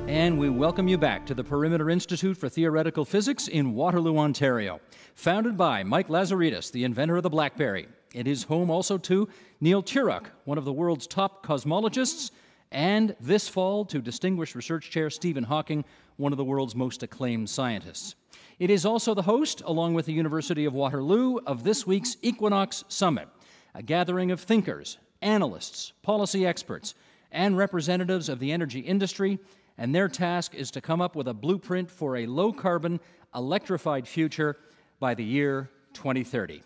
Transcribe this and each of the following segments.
And we welcome you back to the Perimeter Institute for Theoretical Physics in Waterloo, Ontario. Founded by Mike Lazaridis, the inventor of the BlackBerry. It is home also to Neil Turok, one of the world's top cosmologists, and this fall to Distinguished Research Chair Stephen Hawking, one of the world's most acclaimed scientists. It is also the host, along with the University of Waterloo, of this week's Equinox Summit, a gathering of thinkers, analysts, policy experts, and representatives of the energy industry, and their task is to come up with a blueprint for a low-carbon, electrified future by the year 2030.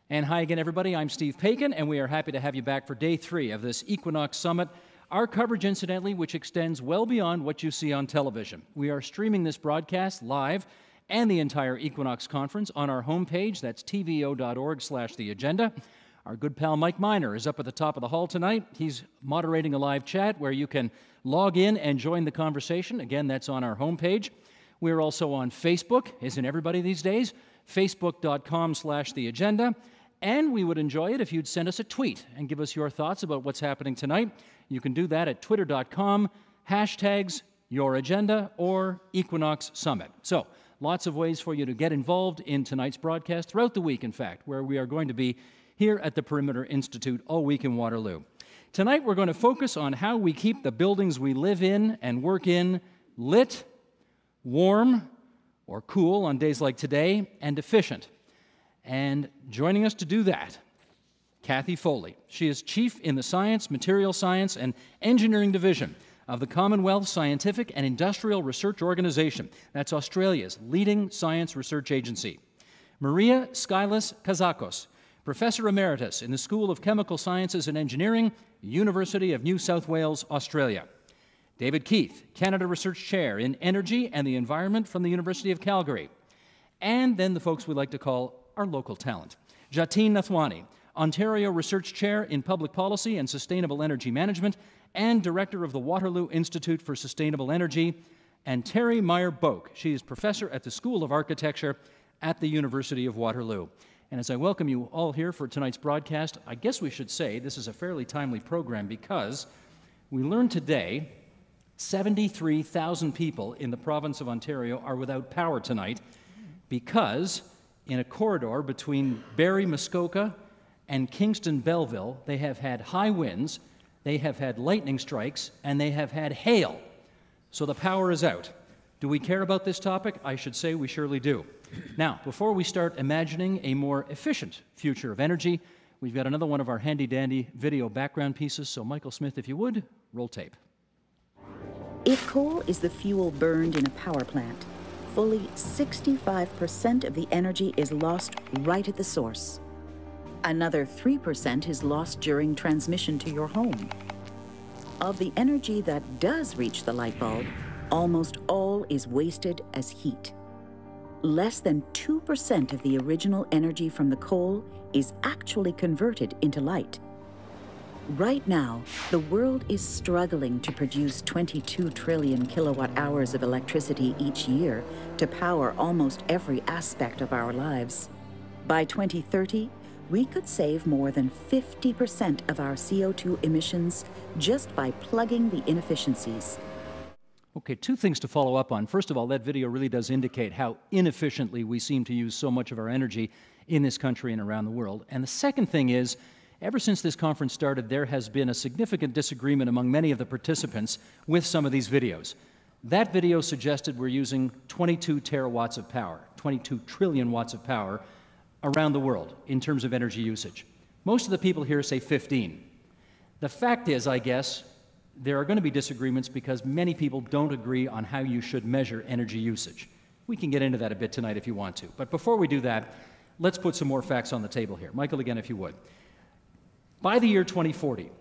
And hi again, everybody. I'm Steve Paikin, and we are happy to have you back for Day 3 of this Equinox Summit, our coverage, incidentally, which extends well beyond what you see on television. We are streaming this broadcast live and the entire Equinox Conference on our homepage. That's tvo.org/theagenda. Our good pal Mike Miner is up at the top of the hall tonight. He's moderating a live chat where you can log in and join the conversation. Again, that's on our homepage. We're also on Facebook, isn't everybody these days? Facebook.com/theagenda. And we would enjoy it if you'd send us a tweet and give us your thoughts about what's happening tonight. You can do that at twitter.com, #YourAgenda or Equinox Summit. So, lots of ways for you to get involved in tonight's broadcast throughout the week, in fact, where we are going to be here at the Perimeter Institute all week in Waterloo. Tonight we're going to focus on how we keep the buildings we live in and work in lit, warm, or cool on days like today, and efficient. And joining us to do that, Cathy Foley. She is Chief in the Science, Material Science, and Engineering Division of the Commonwealth Scientific and Industrial Research Organization. That's Australia's leading science research agency. Maria Skylas Kazakos, Professor Emeritus in the School of Chemical Sciences and Engineering, University of New South Wales, Australia. David Keith, Canada Research Chair in Energy and the Environment from the University of Calgary. And then the folks we like to call our local talent. Jatin Nathwani, Ontario Research Chair in Public Policy and Sustainable Energy Management and Director of the Waterloo Institute for Sustainable Energy. And Terry Meyer-Boak, she is Professor at the School of Architecture at the University of Waterloo. And as I welcome you all here for tonight's broadcast, I guess we should say this is a fairly timely program because we learned today 73,000 people in the province of Ontario are without power tonight because in a corridor between Barrie-Muskoka and Kingston-Belleville, they have had high winds, they have had lightning strikes, and they have had hail. So the power is out. Do we care about this topic? I should say we surely do. Now, before we start imagining a more efficient future of energy, we've got another one of our handy-dandy video background pieces. So Michael Smith, if you would, roll tape. If coal is the fuel burned in a power plant, fully 65% of the energy is lost right at the source. Another 3% is lost during transmission to your home. Of the energy that does reach the light bulb, almost all is wasted as heat. Less than 2% of the original energy from the coal is actually converted into light. Right now, the world is struggling to produce 22 trillion kilowatt hours of electricity each year to power almost every aspect of our lives. By 2030, we could save more than 50% of our CO2 emissions just by plugging the inefficiencies. Okay, two things to follow up on. First of all, that video really does indicate how inefficiently we seem to use so much of our energy in this country and around the world. And the second thing is, ever since this conference started, there has been a significant disagreement among many of the participants with some of these videos. That video suggested we're using 22 terawatts of power, 22 trillion watts of power around the world in terms of energy usage. Most of the people here say 15. The fact is, I guess, there are going to be disagreements because many people don't agree on how you should measure energy usage. We can get into that a bit tonight if you want to. But before we do that, let's put some more facts on the table here. Michael, again, if you would. By the year 2040,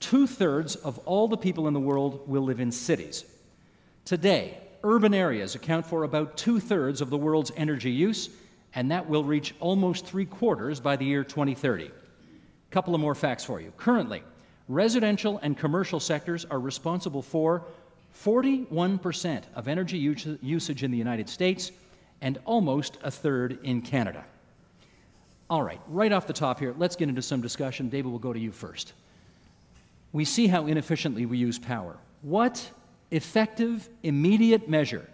2/3 of all the people in the world will live in cities. Today, urban areas account for about 2/3 of the world's energy use, and that will reach almost 3/4 by the year 2030. A couple of more facts for you. Currently, residential and commercial sectors are responsible for 41% of energy usage in the United States and almost 1/3 in Canada. All right, right off the top here, let's get into some discussion. David, we'll go to you first. We see how inefficiently we use power. What effective, immediate measure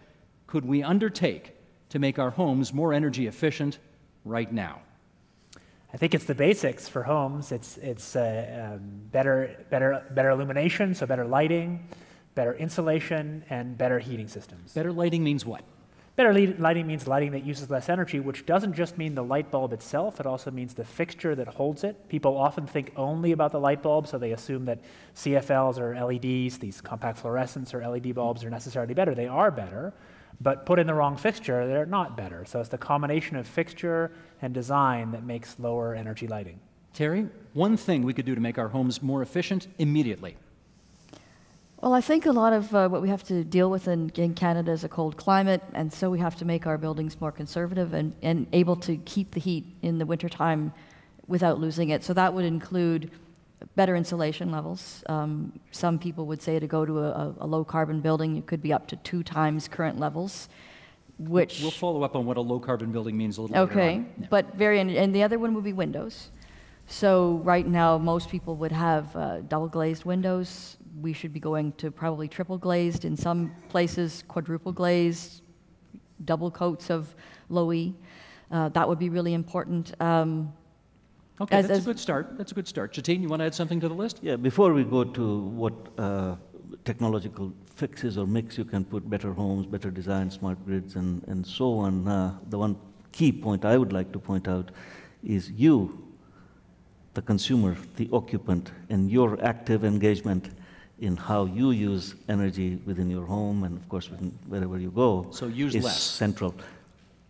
could we undertake to make our homes more energy efficient right now? I think it's the basics for homes. It's better illumination, so better lighting, better insulation, and better heating systems. Better lighting means what? Better lighting means lighting that uses less energy, which doesn't just mean the light bulb itself, it also means the fixture that holds it. People often think only about the light bulb, so they assume that CFLs or LEDs, these compact fluorescents or LED bulbs, are necessarily better. They are better, but put in the wrong fixture, they're not better. So it's the combination of fixture and design that makes lower energy lighting. Terry, one thing we could do to make our homes more efficient immediately. Well, I think a lot of what we have to deal with in Canada is a cold climate, and so we have to make our buildings more conservative and able to keep the heat in the wintertime without losing it. So that would include better insulation levels. Some people would say to go to a low-carbon building, it could be up to 2 times current levels, which... We'll follow up on what a low-carbon building means a little later Okay, on. Yeah. but and the other one would be windows. So right now, most people would have double-glazed windows. We should be going to probably triple-glazed, in some places quadruple-glazed, double coats of low E. That would be really important. Okay, that's a good start. That's a good start. Jatine, you want to add something to the list? Yeah, before we go to what technological fixes or mix you can put, better homes, better design, smart grids, and so on, the one key point I would like to point out is you, the consumer, the occupant, and your active engagement in how you use energy within your home and, of course, wherever you go. So use is less. Central.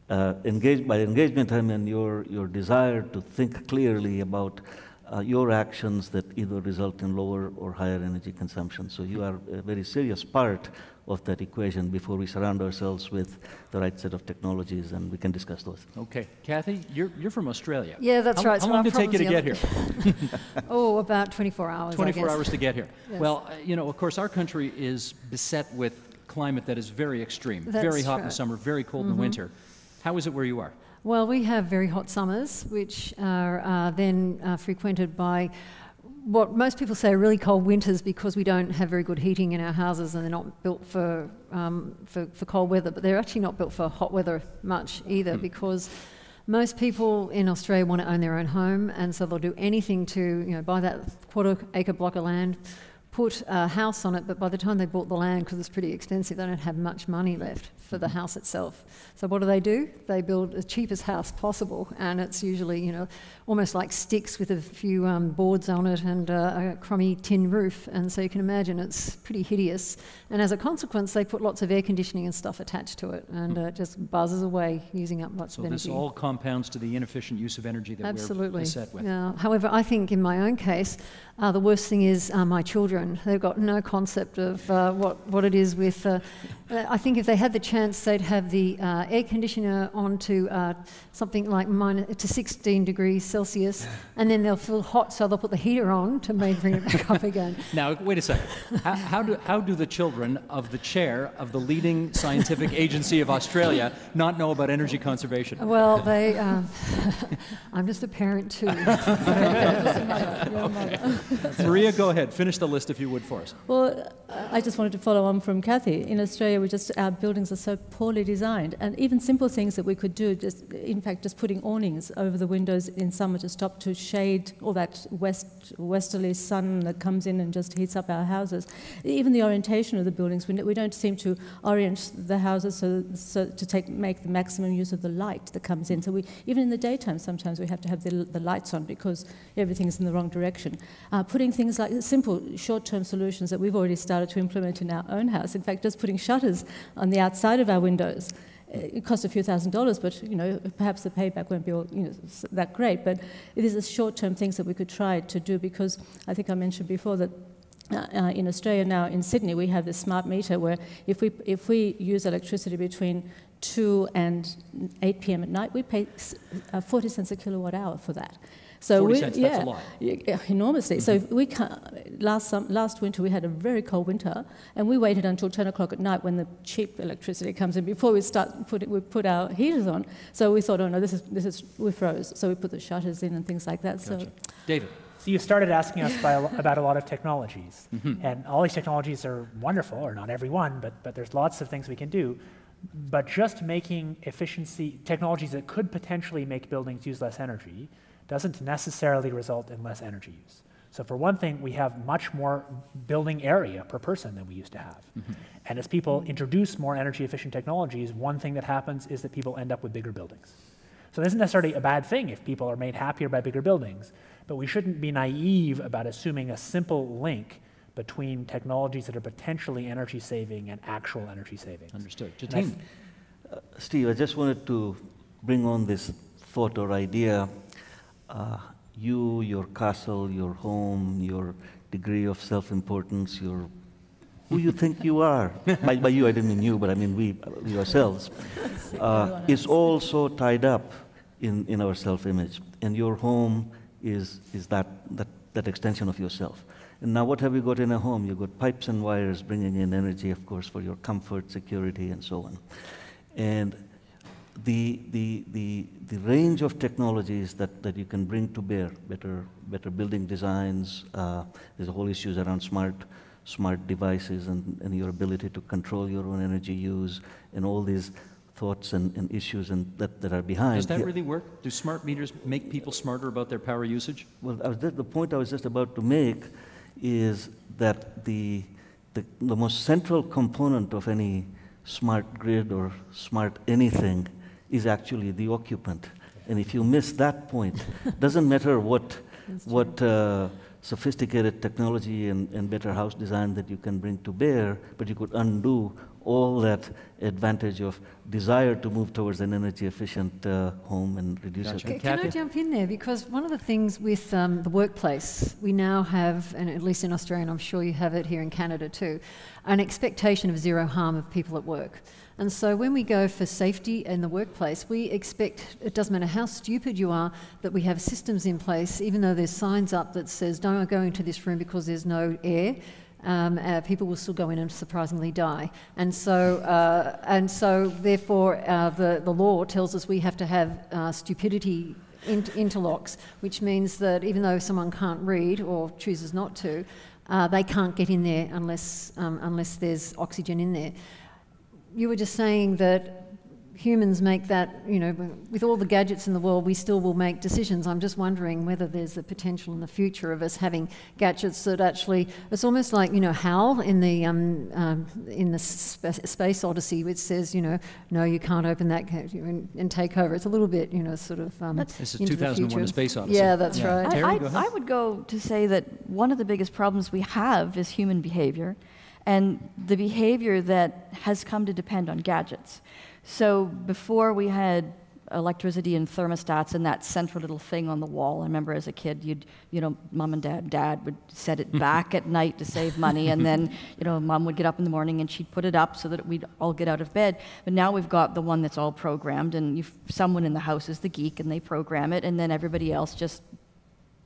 By engagement, I mean your desire to think clearly about your actions that either result in lower or higher energy consumption. So you are a very serious part of that equation before we surround ourselves with the right set of technologies, and we can discuss those. Okay. Kathy, you're from Australia. Yeah, that's right. How long did it take you to get here? Oh, about 24 hours, 24 hours to get here. Yes. Well, of course, our country is beset with climate that is very extreme, very hot in the summer, very cold in the winter. How is it where you are? Well, we have very hot summers, which are then frequented by what most people say are really cold winters because we don't have very good heating in our houses and they're not built for cold weather, but they're actually not built for hot weather much either because most people in Australia want to own their own home, and so they'll do anything to buy that quarter-acre block of land, put a house on it, but by the time they bought the land, because it's pretty expensive, they don't have much money left for the house itself. So what do? They build the cheapest house possible, and it's usually, almost like sticks with a few boards on it and a crummy tin roof, and so you can imagine it's pretty hideous. And as a consequence, they put lots of air conditioning and stuff attached to it, and it just buzzes away, using up lots of energy. So this all compounds to the inefficient use of energy that we're beset with. Yeah. However, I think in my own case, the worst thing is my children. They've got no concept of what it is with... I think if they had the chance, they'd have the air conditioner on to something like to 16 degrees Celsius, and then they'll feel hot, so they'll put the heater on to bring it back up again. Now, wait a second. How do the children of the chair of the leading scientific agency of Australia not know about energy conservation? Well, they... I'm just a parent too. Maria, go ahead. Finish the list if you would for us. Well, I just wanted to follow on from Cathy. In Australia, our buildings are so poorly designed, and even simple things that we could do, just putting awnings over the windows in summer to stop to shade all that westerly sun that comes in and just heats up our houses. Even the orientation of the buildings, we don't seem to orient the houses so to make the maximum use of the light that comes in. So even in the daytime, sometimes we have to have the lights on because everything's in the wrong direction. Putting things like simple short-term solutions that we've already started to implement in our own house. In fact, just putting shutters on the outside of our windows. It costs a few $1,000s, but perhaps the payback won't be that great. But it is a short-term things that we could try to do, because I think I mentioned before that in Australia now, in Sydney, we have this smart meter where if we use electricity between 2 and 8 p.m. at night, we pay 40 cents a kilowatt hour for that. So 40 cents, that's a lot. Enormously. So we last winter we had a very cold winter, and we waited until 10 o'clock at night when the cheap electricity comes in before we put our heaters on. So we thought, oh no, we froze. So we put the shutters in and things like that. Gotcha. So, David. So you started asking us about a lot of technologies. And all these technologies are wonderful, or not every one, but there's lots of things we can do. But just making efficiency, technologies that could potentially make buildings use less energy, doesn't necessarily result in less energy use. So for one thing, we have much more building area per person than we used to have. And as people introduce more energy efficient technologies, one thing that happens is that people end up with bigger buildings. So this isn't necessarily a bad thing if people are made happier by bigger buildings, but we shouldn't be naive about assuming a simple link between technologies that are potentially energy saving and actual energy savings. Understood. Steve, I just wanted to bring on this thought or idea. You, your castle, your home, your degree of self-importance, who you think you are. By you, I didn't mean you, but I mean we ourselves, is also tied up in our self-image. And your home is that extension of yourself. And now what have you got in a home? You've got pipes and wires bringing in energy, of course, for your comfort, security, and so on. And the range of technologies that you can bring to bear, better building designs, there's a whole issues around smart devices and your ability to control your own energy use and all these thoughts and issues that are behind. Does that really work? Do smart meters make people smarter about their power usage? Well, the point I was just about to make is that the most central component of any smart grid or smart anything is actually the occupant. And if you miss that point, doesn't matter what sophisticated technology and better house design that you can bring to bear, but you could undo all that advantage of desire to move towards an energy efficient home and reduce it. Can I jump in there? Because one of the things with the workplace, we now have, and at least in Australia, and I'm sure you have it here in Canada too, an expectation of zero harm of people at work. And so when we go for safety in the workplace, we expect, it doesn't matter how stupid you are, that we have systems in place, even though there's signs up that says don't go into this room because there's no air. People will still go in and surprisingly die. And so therefore, the law tells us we have to have stupidity interlocks, which means that even though someone can't read or chooses not to, they can't get in there unless there's oxygen in there. You were just saying that humans make that, with all the gadgets in the world, we still will make decisions. I'm just wondering whether there's the potential in the future of us having gadgets that actually, it's almost like, HAL in the Space Odyssey, which says, no, you can't open that and take over. It's a little bit, sort of this is 2001: A Space Odyssey. Yeah, that's right. Terry, go ahead. I would go to say that one of the biggest problems we have is human behavior, and the behavior that has come to depend on gadgets. So before we had electricity and thermostats and that central little thing on the wall, I remember as a kid, mom and dad would set it back at night to save money, and then, mom would get up in the morning and she'd put it up so that we'd all get out of bed. But now we've got the one that's all programmed, and someone in the house is the geek and they program it, and then everybody else just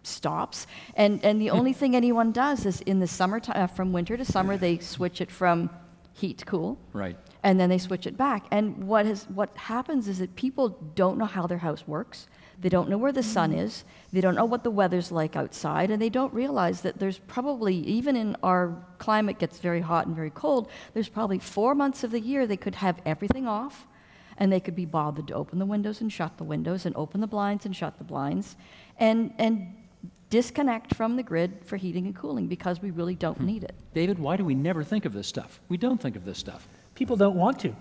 stops. And the only thing anyone does is in the summertime, from winter to summer, they switch it from heat to cool. Right. And then they switch it back. And what happens is that people don't know how their house works. They don't know where the sun is. They don't know what the weather's like outside. And they don't realize that there's probably, even in our climate gets very hot and very cold, there's probably 4 months of the year they could have everything off, and they could be bothered to open the windows and shut the windows and open the blinds and shut the blinds and disconnect from the grid for heating and cooling because we really don't need it. David, why do we never think of this stuff? We don't think of this stuff. People don't want to.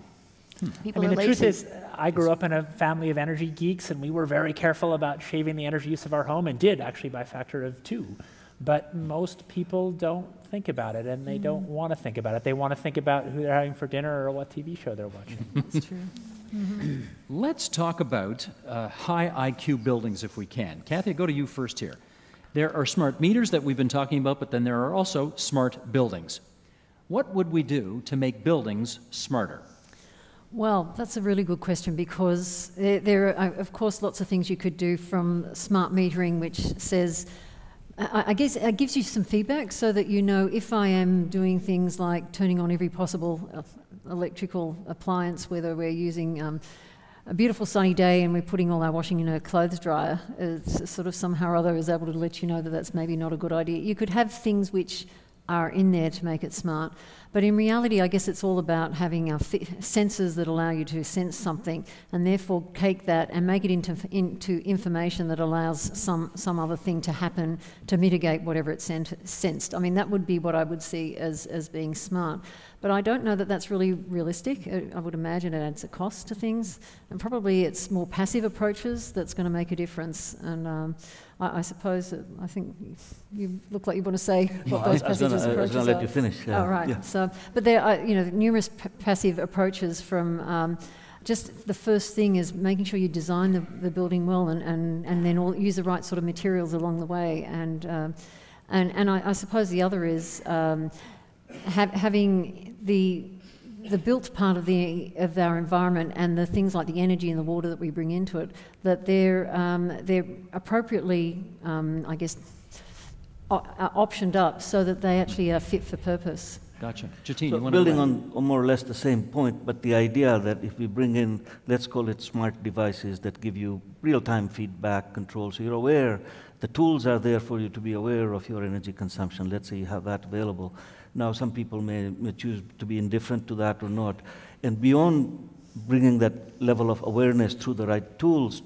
People are the lazy. truth is, I grew up in a family of energy geeks, and we were very careful about shaving the energy use of our home, and did actually by a factor of 2. But most people don't think about it, and they don't want to think about it. They want to think about who they're having for dinner or what TV show they're watching. That's true. Let's talk about high IQ buildings if we can. Cathy, I'll go to you first here. There are smart meters that we've been talking about, but then there are also smart buildings. What would we do to make buildings smarter? Well, that's a really good question, because there are, of course, lots of things you could do, from smart metering, which says, I guess it gives you some feedback so that if I am doing things like turning on every possible electrical appliance, whether we're using a beautiful sunny day and we're putting all our washing in a clothes dryer, it's sort of somehow or other is able to let you know that that's maybe not a good idea. You could have things which are in there to make it smart. But in reality, I guess it's all about having sensors that allow you to sense something and therefore take that and make it into information that allows some other thing to happen to mitigate whatever it's sensed. I mean, that would be what I would see as being smart. But I don't know that that's really realistic. I would imagine it adds a cost to things. And probably it's more passive approaches that's going to make a difference. And I suppose, I think you look like you want to say what those passive approaches are. I was going to let you finish. Oh, right. Yeah. So, but there are numerous passive approaches from just the first thing is making sure you design the building well and then use the right sort of materials along the way. And I suppose the other is having the built part of our environment and the things like the energy and the water that we bring into it, that they're appropriately, I guess, optioned up so that they actually are fit for purpose. Gotcha. Jatine, so you want building to on more or less the same point, but the idea that if we bring in, let's call it smart devices that give you real-time feedback control, so you're aware, the tools are there for you to be aware of your energy consumption. Let's say you have that available. Now, some people may choose to be indifferent to that or not. And beyond bringing that level of awareness through the right tools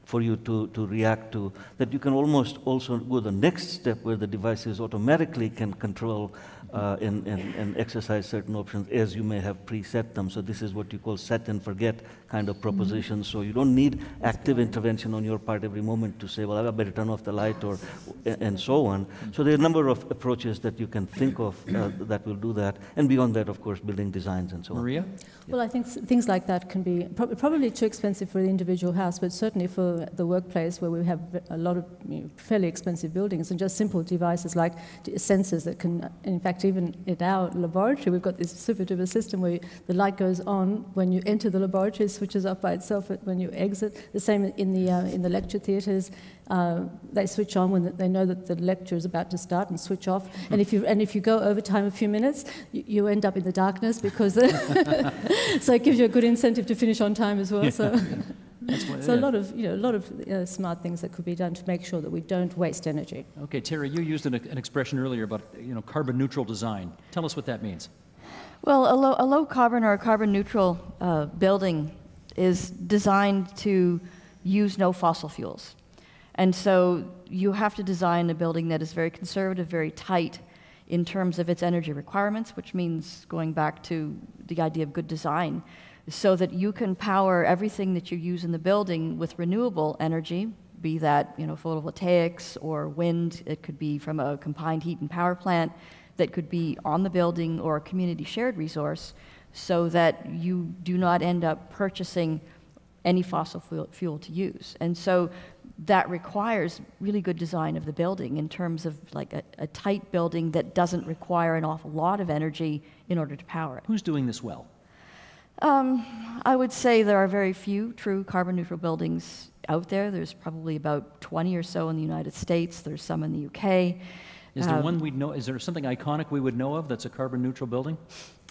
for you to react to, that you can almost also go the next step where the devices automatically can control and exercise certain options as you may have preset them. So this is what you call set and forget kind of proposition. So you don't need active intervention on your part every moment to say, well, I better turn off the light and so on. So there are a number of approaches that you can think of that will do that. And beyond that, of course, building designs and so on. Maria? Well, I think things like that can be probably too expensive for the individual house, but certainly for the workplace where we have a lot of fairly expensive buildings, and just simple devices like sensors that can, in fact, even in our laboratory, we've got this super duper system where the light goes on when you enter the laboratory, it switches off by itself when you exit. The same in the lecture theatres. They switch on when they know that the lecture is about to start and switch off. And if you go over time a few minutes, you end up in the darkness because so it gives you a good incentive to finish on time as well. So. So a lot of smart things that could be done to make sure that we don't waste energy. Okay, Terry, you used an expression earlier about carbon neutral design. Tell us what that means. Well, a low carbon or a carbon neutral building is designed to use no fossil fuels. And so you have to design a building that is very conservative, very tight in terms of its energy requirements, which means going back to the idea of good design, so that you can power everything that you use in the building with renewable energy, be that photovoltaics or wind. It could be from a combined heat and power plant that could be on the building or a community shared resource, so that you do not end up purchasing any fossil fuel to use. And so that requires really good design of the building in terms of like a tight building that doesn't require an awful lot of energy in order to power it. Who's doing this well? I would say there are very few true carbon neutral buildings out there. There's probably about 20 or so in the United States. There's some in the UK. Is there one we'd know? Is there something iconic we would know of that's a carbon neutral building?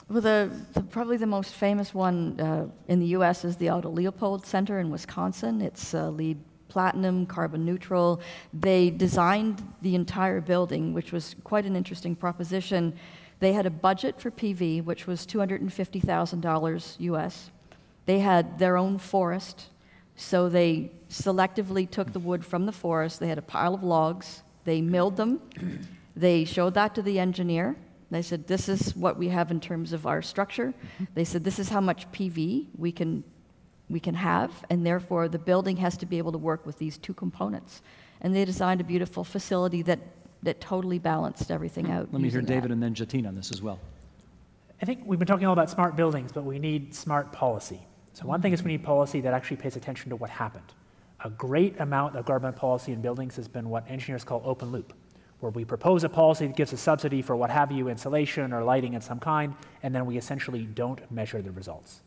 Well, probably the most famous one in the U.S. is the Aldo Leopold Center in Wisconsin. It's LEED Platinum, carbon neutral. They designed the entire building, which was quite an interesting proposition. They had a budget for PV, which was $250,000 US. They had their own forest, so they selectively took the wood from the forest. They had a pile of logs. They milled them. They showed that to the engineer. They said, this is what we have in terms of our structure. They said, this is how much PV we can have, and therefore the building has to be able to work with these two components. And they designed a beautiful facility that totally balanced everything out. Let me hear David and then Jatine on this as well. I think we've been talking all about smart buildings, but we need smart policy. So one thing is we need policy that actually pays attention to what happened. A great amount of government policy in buildings has been what engineers call open loop, where we propose a policy that gives a subsidy for what have you, insulation or lighting of some kind, and then we essentially don't measure the results.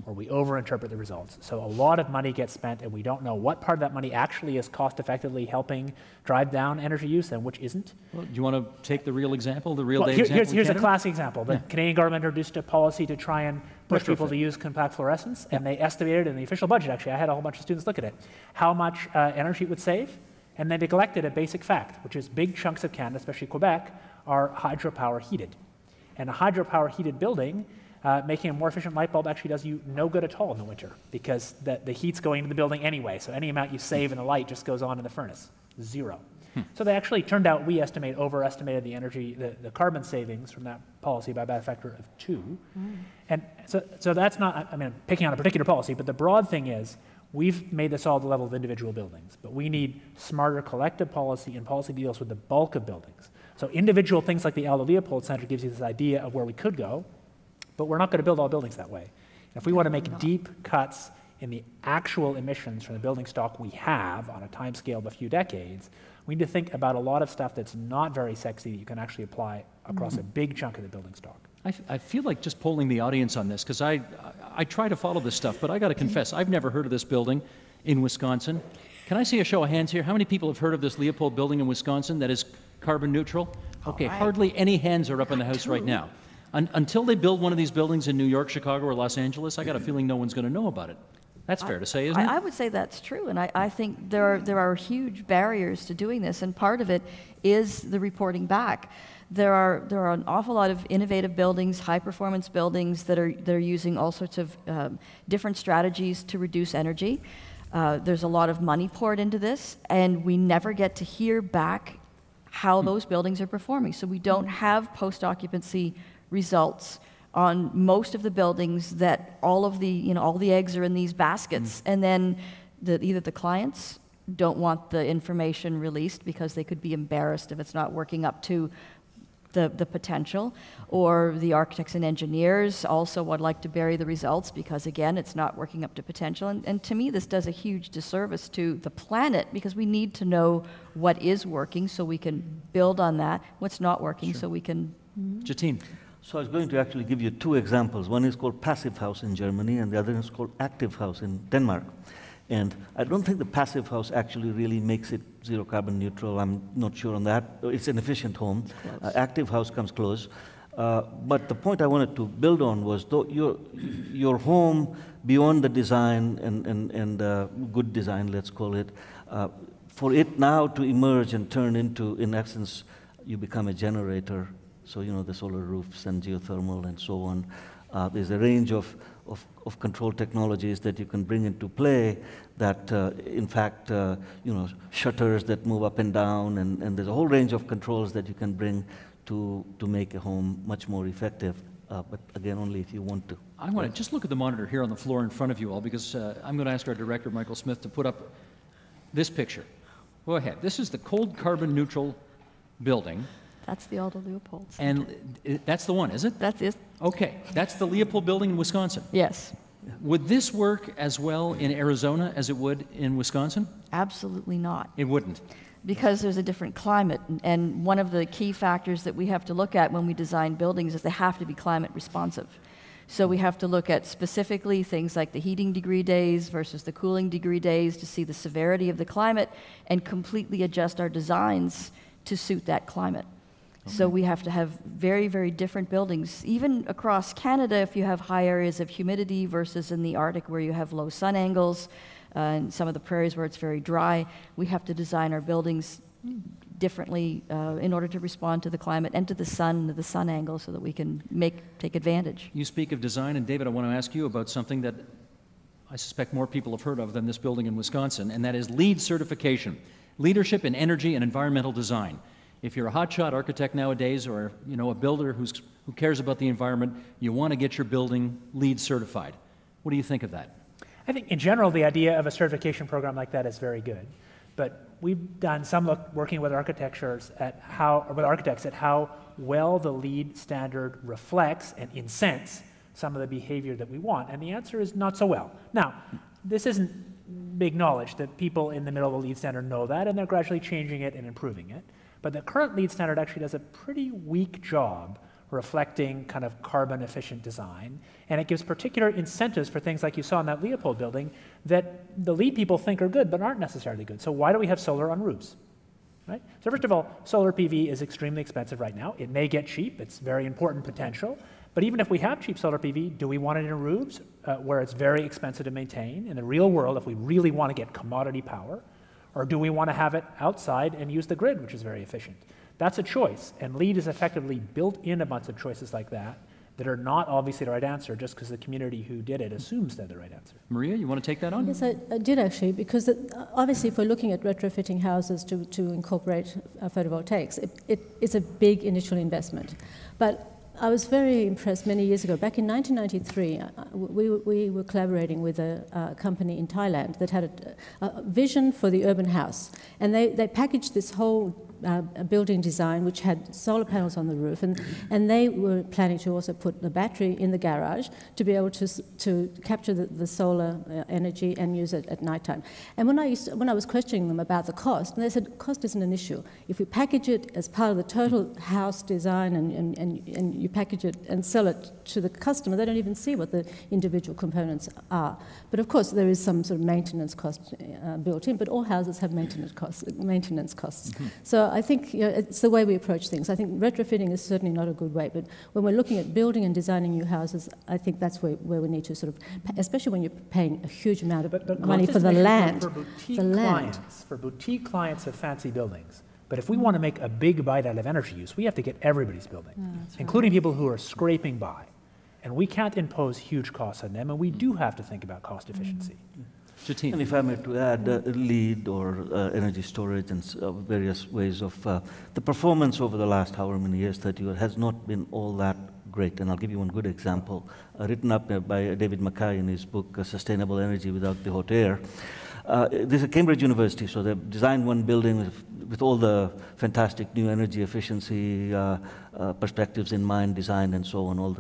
or we overinterpret the results. So a lot of money gets spent, and we don't know what part of that money actually is cost-effectively helping drive down energy use and which isn't. Well, do you want to take the real example, the real day example? Here's a classic example. The Canadian government introduced a policy to try and push people to use compact fluorescence, and they estimated in the official budget, actually, I had a whole bunch of students look at it, how much energy it would save, and they neglected a basic fact, which is big chunks of Canada, especially Quebec, are hydropower heated. And a hydropower heated building, making a more efficient light bulb actually does you no good at all in the winter, because the heat's going into the building anyway, so any amount you save in the light just goes on in the furnace, zero. So they actually turned out, we overestimated the energy, the carbon savings from that policy by about a factor of 2. And so that's not, I mean, I'm picking on a particular policy, but the broad thing is, we've made this all at the level of individual buildings, but we need smarter collective policy and policy that deals with the bulk of buildings. So individual things like the Aldo Leopold Center gives you this idea of where we could go, but we're not going to build all buildings that way. If we want to make deep cuts in the actual emissions from the building stock we have on a time scale of a few decades, we need to think about a lot of stuff that's not very sexy that you can actually apply across a big chunk of the building stock. I feel like just polling the audience on this, because I try to follow this stuff, but I got to confess, I've never heard of this building in Wisconsin. Can I see a show of hands here? How many people have heard of this Leopold building in Wisconsin that is carbon neutral? Okay, hardly any hands are up in the house right now. Until they build one of these buildings in New York, Chicago, or Los Angeles, I got a feeling no one's going to know about it. That's fair to say, isn't it? I would say that's true, and I think there are huge barriers to doing this, and part of it is the reporting back. There are an awful lot of innovative buildings, high-performance buildings that are using all sorts of different strategies to reduce energy. There's a lot of money poured into this, and we never get to hear back how those buildings are performing. So we don't have post-occupancy results on most of the buildings that all the eggs are in these baskets, and then either the clients don't want the information released because they could be embarrassed if it's not working up to the potential, or the architects and engineers also would like to bury the results because, again, it's not working up to potential. And to me, this does a huge disservice to the planet, because we need to know what is working so we can build on that, what's not working so we can... Jatine. So I was going to actually give you 2 examples. One is called passive house in Germany, and the other is called active house in Denmark. And I don't think the passive house actually really makes it zero carbon neutral. I'm not sure on that. It's an efficient home. Active house comes close. But the point I wanted to build on was, though your home, beyond the design and good design, let's call it, for it now to emerge and turn into, in essence, you become a generator. So, the solar roofs and geothermal and so on. There's a range of control technologies that you can bring into play that, in fact, shutters that move up and down, and there's a whole range of controls that you can bring to make a home much more effective. But again, only if you want to. I want to just look at the monitor here on the floor in front of you all, because I'm going to ask our director, Michael Smith, to put up this picture. Go ahead. This is the cold carbon neutral building. That's the Aldo Leopold Center. And that's the one, is it? That's it. Okay, that's the Leopold building in Wisconsin. Yes. Would this work as well in Arizona as it would in Wisconsin? Absolutely not. It wouldn't. Because there's a different climate, and one of the key factors that we have to look at when we design buildings is they have to be climate responsive. So we have to look at specifically things like the heating degree days versus the cooling degree days to see the severity of the climate and completely adjust our designs to suit that climate. So we have to have very, very different buildings. Even across Canada, if you have high areas of humidity versus in the Arctic where you have low sun angles, and some of the prairies where it's very dry, we have to design our buildings differently in order to respond to the climate and to the sun angle, so that we can take advantage. You speak of design, and David, I want to ask you about something that I suspect more people have heard of than this building in Wisconsin, and that is LEED certification, Leadership in Energy and Environmental Design. If you're a hotshot architect nowadays, or a builder who cares about the environment, you want to get your building LEED certified. What do you think of that? I think in general the idea of a certification program like that is very good, but we've done some working with architects at how well the LEED standard reflects and incents some of the behavior that we want, and the answer is not so well. Now, this isn't big knowledge that people in the middle of the LEED standard know that, and they're gradually changing it and improving it. But the current LEED standard actually does a pretty weak job reflecting kind of carbon efficient design. And it gives particular incentives for things like you saw in that Leopold building that the LEED people think are good but aren't necessarily good. So why do we have solar on roofs? Right? So first of all, solar PV is extremely expensive right now. It may get cheap. It's very important potential. But even if we have cheap solar PV, do we want it in roofs where it's very expensive to maintain? In the real world, if we really want to get commodity power, or do we want to have it outside and use the grid, which is very efficient? That's a choice. And LEED is effectively built in a bunch of choices like that that are not obviously the right answer just because the community who did it assumes they're the right answer. Maria, you want to take that on? Yes, I did actually, because obviously if we're looking at retrofitting houses to incorporate photovoltaics, it's a big initial investment. But I was very impressed many years ago. Back in 1993, we were collaborating with a company in Thailand that had a vision for the urban house. And they packaged this whole building design which had solar panels on the roof, and they were planning to also put the battery in the garage to be able to capture the solar energy and use it at nighttime. And when I was questioning them about the cost, and they said cost isn't an issue. If we package it as part of the total house design and you package it and sell it to the customer, they don't even see what the individual components are. But of course there is some sort of maintenance cost built in, but all houses have maintenance costs. Mm-hmm. So I think it's the way we approach things. I think retrofitting is certainly not a good way, but when we're looking at building and designing new houses, I think that's where we need to sort of, especially when you're paying a huge amount of money for the land. For boutique clients of fancy buildings. But if we want to make a big bite out of energy use, we have to get everybody's building, including people who are scraping by. And we can't impose huge costs on them, and we do have to think about cost efficiency. Jatin. And if I may to add, LEED or energy storage and various ways of the performance over the last however many years, 30 years, has not been all that great. And I'll give you one good example, written up by David Mackay in his book, Sustainable Energy Without the Hot Air. This is at Cambridge University, so they've designed one building with all the fantastic new energy efficiency perspectives in mind, design and so on.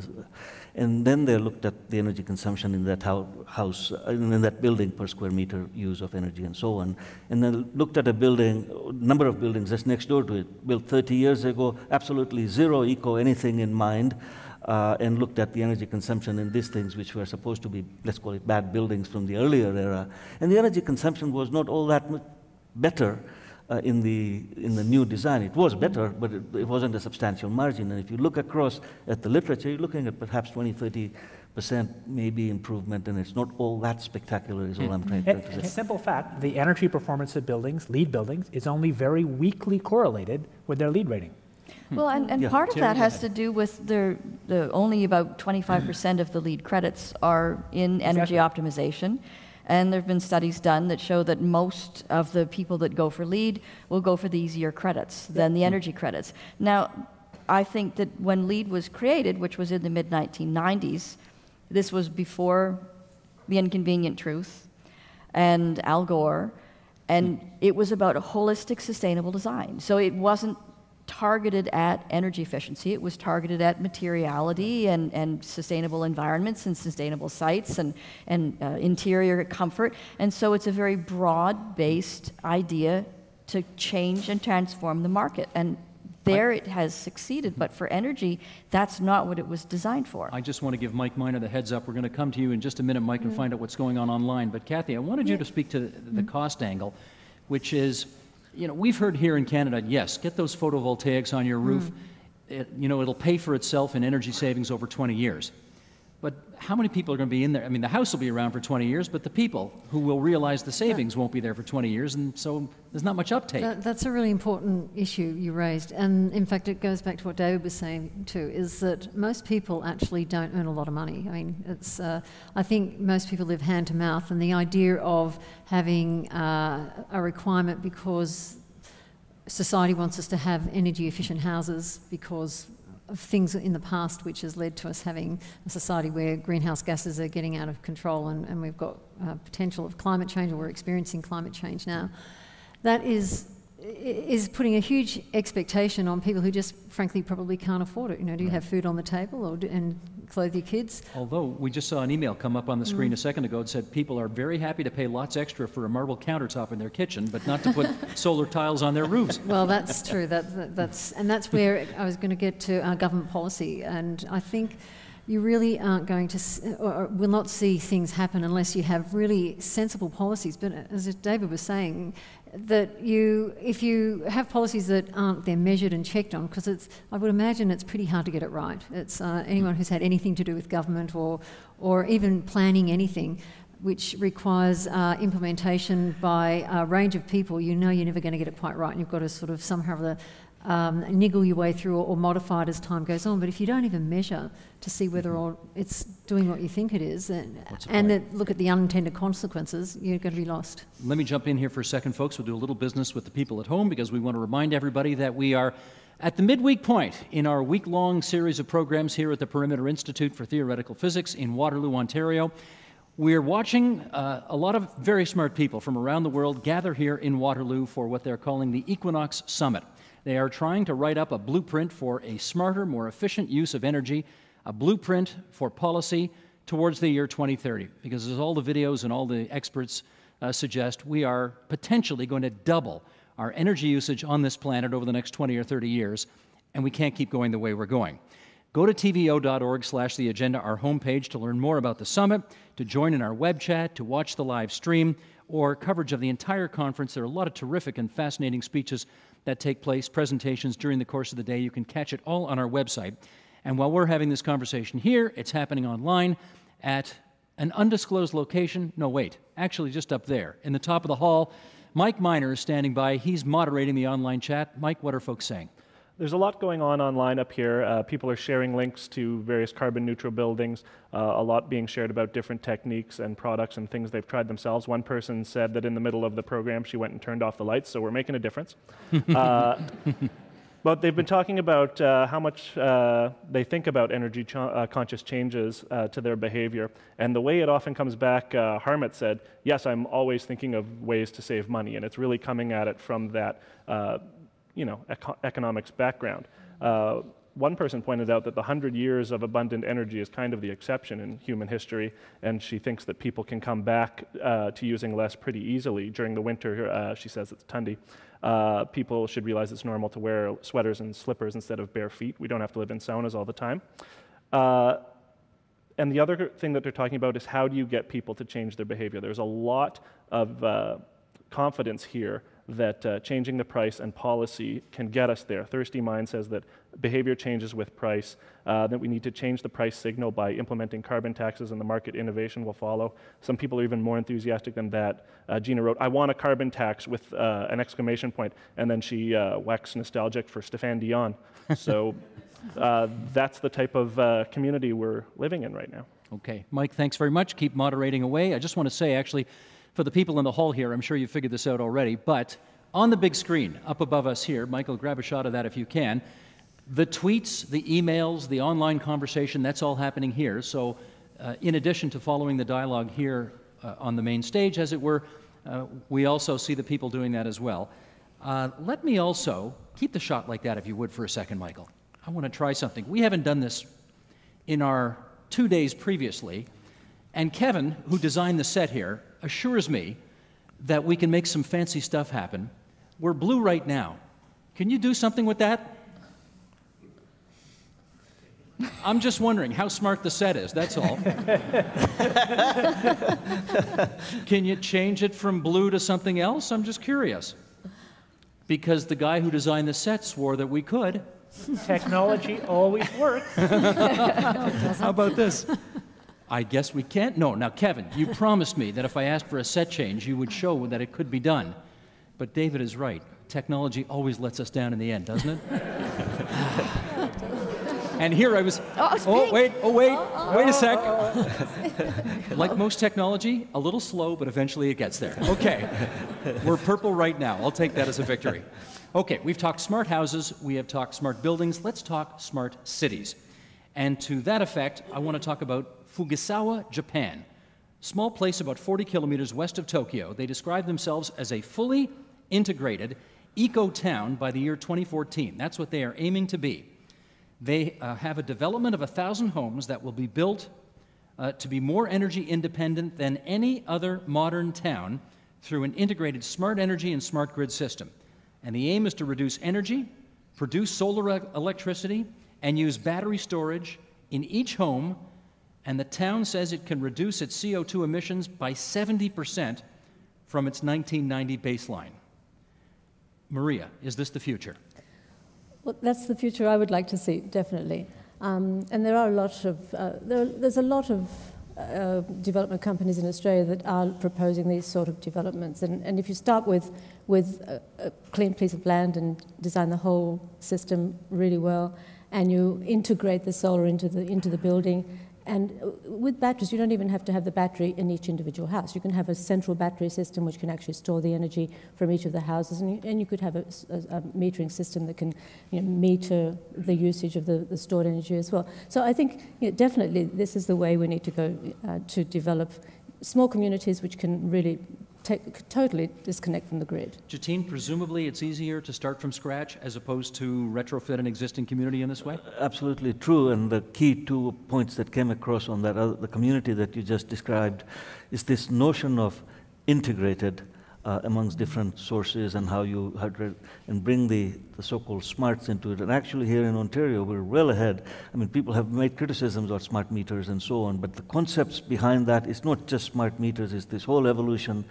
And then they looked at the energy consumption in that house, in that building per square meter use of energy and so on. And then looked at a building, number of buildings just next door to it, built 30 years ago, absolutely zero eco anything in mind. And looked at the energy consumption in these things which were supposed to be, let's call it bad buildings from the earlier era. And the energy consumption was not all that much better in the new design. It was better, but it wasn't a substantial margin. And if you look across at the literature, you're looking at perhaps 20-30% maybe improvement, and it's not all that spectacular is all I'm trying to say. A simple fact, the energy performance of buildings, LEED buildings, is only very weakly correlated with their LEED rating. Well, and part of that has to do with the only about 25% of the LEED credits are in energy optimization. And there have been studies done that show that most of the people that go for LEED will go for the easier credits than the energy credits. Now, I think that when LEED was created, which was in the mid-1990s, this was before The Inconvenient Truth and Al Gore, and it was about a holistic, sustainable design. So it wasn't targeted at energy efficiency. It was targeted at materiality and sustainable environments and sustainable sites and interior comfort. And so it's a very broad-based idea to change and transform the market. And there it has succeeded, but for energy, that's not what it was designed for. I just want to give Mike Miner the heads up. We're going to come to you in just a minute, Mike, and find out what's going on online. But Cathy, I wanted you to speak to the cost angle, which is, we've heard here in Canada, yes, get those photovoltaics on your roof. It'll pay for itself in energy savings over 20 years. But how many people are going to be in there? I mean, the house will be around for 20 years, but the people who will realize the savings won't be there for 20 years, and so there's not much uptake. That's a really important issue you raised, and in fact it goes back to what David was saying too, is that most people actually don't earn a lot of money. I mean, it's, I think most people live hand to mouth, and the idea of having a requirement because society wants us to have energy efficient houses because of things in the past which has led to us having a society where greenhouse gases are getting out of control and we've got potential of climate change, or we're experiencing climate change now. That is is putting a huge expectation on people who just, frankly, probably can't afford it. You know, do you have food on the table and clothe your kids? Although we just saw an email come up on the screen a second ago that said people are very happy to pay lots extra for a marble countertop in their kitchen, but not to put solar tiles on their roofs. Well, that's true. That's where I was going to get to government policy, and I think you really aren't going to, or will not see things happen unless you have really sensible policies. But as David was saying, that if you have policies that aren't then measured and checked on, because I would imagine it's pretty hard to get it right. It's anyone who's had anything to do with government or even planning anything, which requires implementation by a range of people, you know you're never going to get it quite right, and you've got to sort of somehow or other niggle your way through or modify it as time goes on. But if you don't even measure to see whether it's doing what you think it is, look at the unintended consequences, you're going to be lost. Let me jump in here for a second, folks. We'll do a little business with the people at home because we want to remind everybody that we are at the midweek point in our week-long series of programs here at the Perimeter Institute for Theoretical Physics in Waterloo, Ontario. We're watching a lot of very smart people from around the world gather here in Waterloo for what they're calling the Equinox Summit. They are trying to write up a blueprint for a smarter, more efficient use of energy, a blueprint for policy towards the year 2030. Because as all the videos and all the experts suggest, we are potentially going to double our energy usage on this planet over the next 20 or 30 years, and we can't keep going the way we're going. Go to tvo.org/the agenda, our homepage, to learn more about the summit, to join in our web chat, to watch the live stream, or coverage of the entire conference. There are a lot of terrific and fascinating speeches that take place, presentations during the course of the day. You can catch it all on our website. And while we're having this conversation here, it's happening online at an undisclosed location. No, wait, actually just up there in the top of the hall. Mike Miner is standing by. He's moderating the online chat. Mike, what are folks saying? There's a lot going on online up here. People are sharing links to various carbon neutral buildings, a lot being shared about different techniques and products and things they've tried themselves. One person said that in the middle of the program she went and turned off the lights, so we're making a difference. But they've been talking about how much they think about energy conscious changes to their behavior. And the way it often comes back, Harmit said, yes, I'm always thinking of ways to save money, and it's really coming at it from that economics background. One person pointed out that the 100 years of abundant energy is kind of the exception in human history, and she thinks that people can come back to using less pretty easily. During the winter, she says it's Tundi. People should realize it's normal to wear sweaters and slippers instead of bare feet. We don't have to live in saunas all the time. And the other thing that they're talking about is how do you get people to change their behavior? There's a lot of confidence here that changing the price and policy can get us there. Thirsty Mind says that behavior changes with price, that we need to change the price signal by implementing carbon taxes, and the market innovation will follow. Some people are even more enthusiastic than that. Gina wrote, I want a carbon tax with an exclamation point, and then she waxed nostalgic for Stéphane Dion. So that's the type of community we're living in right now. Okay, Mike, thanks very much. Keep moderating away. I just want to say, actually, for the people in the hall here, I'm sure you figured this out already, but on the big screen up above us here, Michael, grab a shot of that if you can, the tweets, the emails, the online conversation, that's all happening here. So in addition to following the dialogue here on the main stage, as it were, we also see the people doing that as well. Let me also, keep the shot like that if you would for a second, Michael. I want to try something. We haven't done this in our 2 days previously, and Kevin, who designed the set here, assures me that we can make some fancy stuff happen. We're blue right now. Can you do something with that? I'm just wondering how smart the set is, that's all. Can you change it from blue to something else? I'm just curious. Because the guy who designed the set swore that we could. Technology always works. How about this? I guess we can't. No, now Kevin, you promised me that if I asked for a set change, you would show that it could be done. But David is right. Technology always lets us down in the end, doesn't it? And here I was, wait a sec. Like most technology, a little slow, but eventually it gets there. Okay, we're purple right now. I'll take that as a victory. Okay, we've talked smart houses, we have talked smart buildings, let's talk smart cities. And to that effect, I want to talk about Fujisawa, Japan. Small place about 40 kilometers west of Tokyo. They describe themselves as a fully integrated, eco-town by the year 2014. That's what they are aiming to be. They have a development of 1,000 homes that will be built to be more energy independent than any other modern town through an integrated smart energy and smart grid system. And the aim is to reduce energy, produce solar electricity, and use battery storage in each home. And the town says it can reduce its CO2 emissions by 70% from its 1990 baseline. Maria, is this the future? Well, that's the future I would like to see, definitely. And there are a lot of there's a lot of development companies in Australia that are proposing these sort of developments. And if you start with a clean piece of land and design the whole system really well, and you integrate the solar into the building. And with batteries, you don't even have to have the battery in each individual house. You can have a central battery system which can actually store the energy from each of the houses, and you could have a metering system that can meter the usage of the stored energy as well. So I think definitely this is the way we need to go to develop small communities which can really totally disconnect from the grid. Jatine, presumably it's easier to start from scratch as opposed to retrofit an existing community in this way? Absolutely true, and the key 2 points that came across on that the community that you just described is this notion of integrated amongst different sources and how and bring the so-called smarts into it. And actually here in Ontario, we're well ahead. I mean, people have made criticisms of smart meters and so on, but the concepts behind that is not just smart meters, it's this whole evolution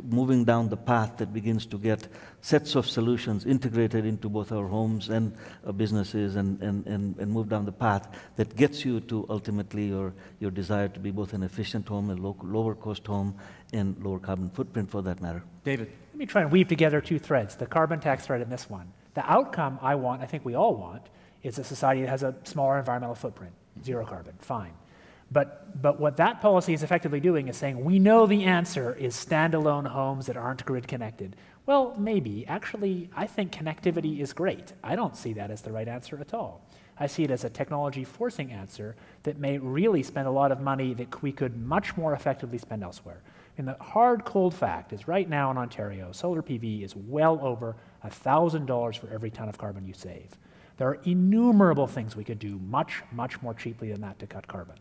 moving down the path that begins to get sets of solutions integrated into both our homes and businesses and move down the path that gets you to ultimately your desire to be both an efficient home, a lower cost home, and lower carbon footprint for that matter. David. Let me try and weave together 2 threads, the carbon tax thread and this one. The outcome I want, I think we all want, is a society that has a smaller environmental footprint, 0 carbon, fine. But what that policy is effectively doing is saying, we know the answer is standalone homes that aren't grid connected. Well, maybe. Actually, I think connectivity is great. I don't see that as the right answer at all. I see it as a technology forcing answer that may really spend a lot of money that we could much more effectively spend elsewhere. And the hard, cold fact is right now in Ontario, solar PV is well over $1,000 for every ton of carbon you save. There are innumerable things we could do much, much more cheaply than that to cut carbon.